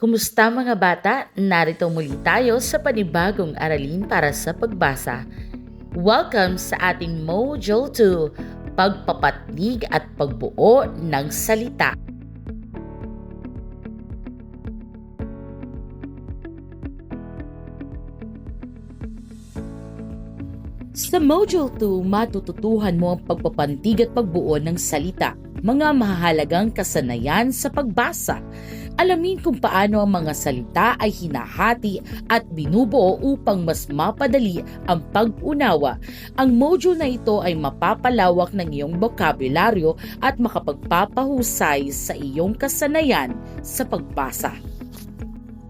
Kumusta mga bata? Narito muli tayo sa panibagong aralin para sa pagbasa. Welcome sa ating Module 2, Pagpapatnig at Pagbuo ng Salita. Sa Module 2, matututuhan mo ang pagpapantig at pagbuo ng salita, mga mahahalagang kasanayan sa pagbasa. Alamin kung paano ang mga salita ay hinahati at binubuo upang mas mapadali ang pag-unawa. Ang module na ito ay mapapalawak ng iyong bokabularyo at makapagpapahusay sa iyong kasanayan sa pagbasa.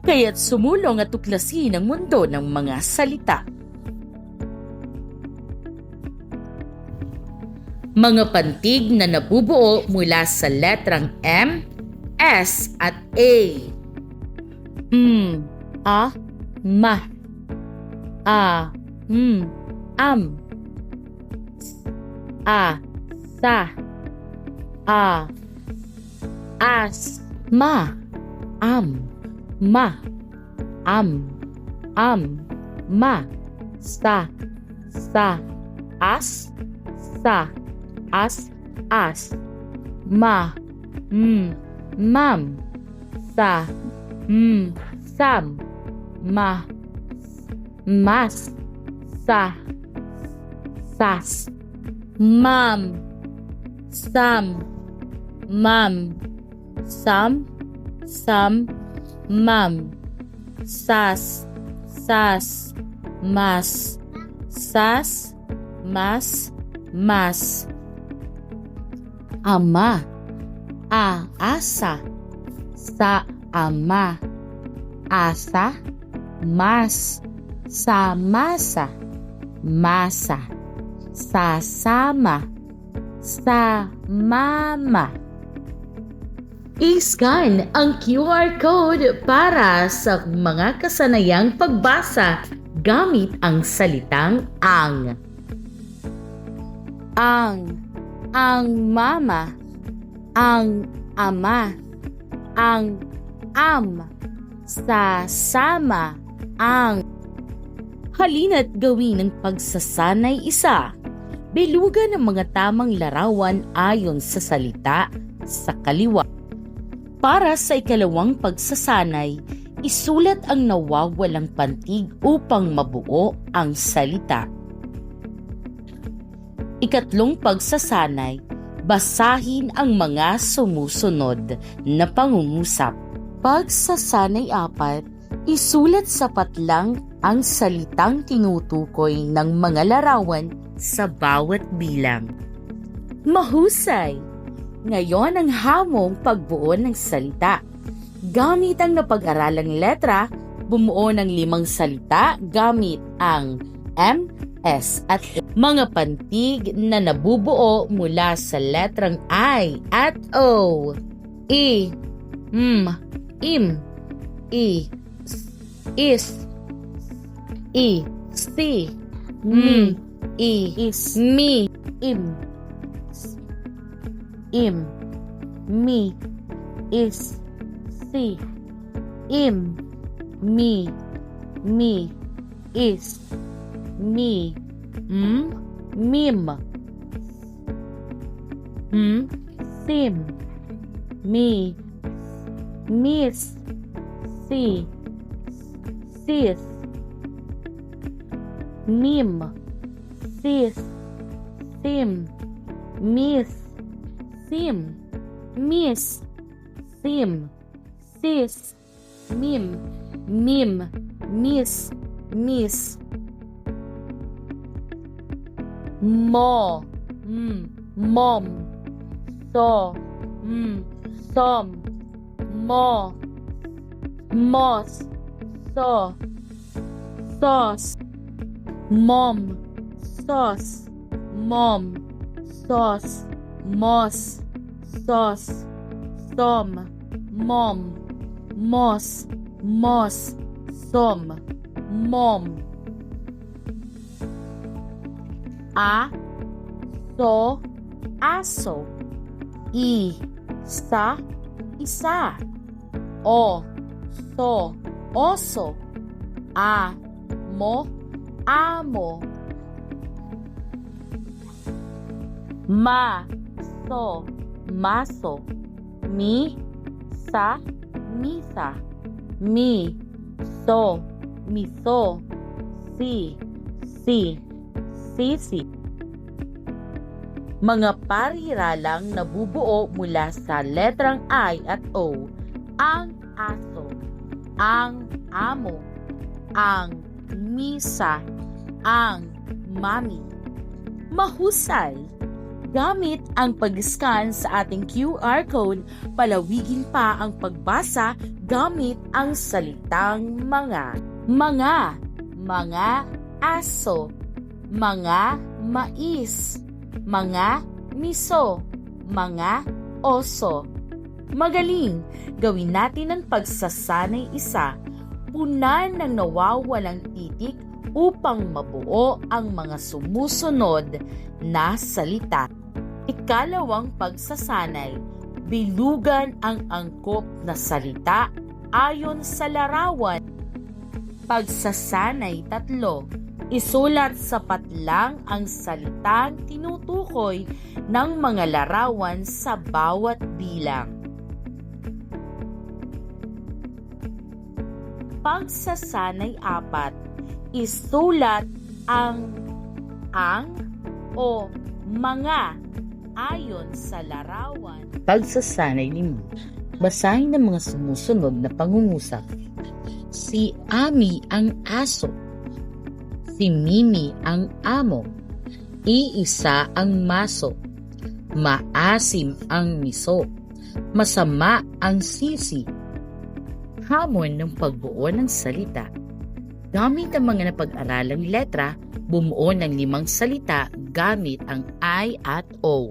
Kaya't sumulong at tuklasin ang mundo ng mga salita. Mga pantig na nabubuo mula sa letrang M, S at A. A, ma. A, am. A, sa. A, as. Ma, am. Ma, am. Ma. Sa. As. Sa. As. Ma. Mam. Sa. Sam. Ma. Mas. Sa. Sas. Mam. Sam. Mam. Sam. Mam. Sas. Mas. Sas. Mas. Ama. Asa. Sa ama. Asa. Mas. Sa masa. Masa. Sasama. Sa mama. I-scan ang QR code para sa mga kasanayang pagbasa gamit ang salitang ang. Ang mama. Ang ama. Ang sasama. Ang halina't gawin ng pagsasanay isa. Bilugan ang mga tamang larawan ayon sa salita sa kaliwa. Para sa ikalawang pagsasanay, isulat ang nawawalang pantig upang mabuo ang salita. Ikatlong pagsasanay, basahin ang mga sumusunod na pangungusap. Pagsasanay 4, isulat sa patlang ang salitang tinutukoy ng mga larawan sa bawat bilang. Mahusay! Ngayon ang hamong pagbuo ng salita. Gamit ang napag-aralang letra, bumuo ng 5 salita gamit ang M, S at A. Mga pantig na nabubuo mula sa letrang I at O. I, im, I, is, I, si, mi, I, is, mi, im, mi, is, si, im, mi, is, mi, mim, sim, mi, miss, si, sis, mim, sis, sim, miss, sim, miss, sim, sis, mim, miss, mo, mom, so, som, mo, mos, so, sos, mom, sos, mom, sos, mos, sos, som, mom, mos, som, mom. So, aso. Isa, isa. O, so, oso. A, mo, amo. Ma, so, maso. Mi, sa, misa. Mi, so, miso. Si, sisi. Mga parihiralang nabubuo mula sa letrang I at O. Ang aso, ang amo, ang misa, ang mami. Mahusay! Gamit ang pag-scan sa ating QR code, palawigin pa ang pagbasa gamit ang salitang mga. Mga aso, mga mais, mga miso, mga oso. Magaling! Gawin natin ang pagsasanay isa, punan ng nawawalang titik upang mabuo ang mga sumusunod na salita. Ikalawang pagsasanay, bilugan ang angkop na salita ayon sa larawan. Pagsasanay 3, isulat sapat lang ang salitang tinutukoy ng mga larawan sa bawat bilang. Pagsasanay 4, isulat ang o mga ayon sa larawan. Pagsasanay 5, basahin ang mga sumusunod na pangungusap. Si Ami ang aso. Si Mimi ang amo. Iisa ang maso. Maasim ang miso. Masama ang sisi. Hamon ng pagbuo ng salita. Gamit ang mga napag-aralang letra, bumuo ng 5 salita gamit ang I at O.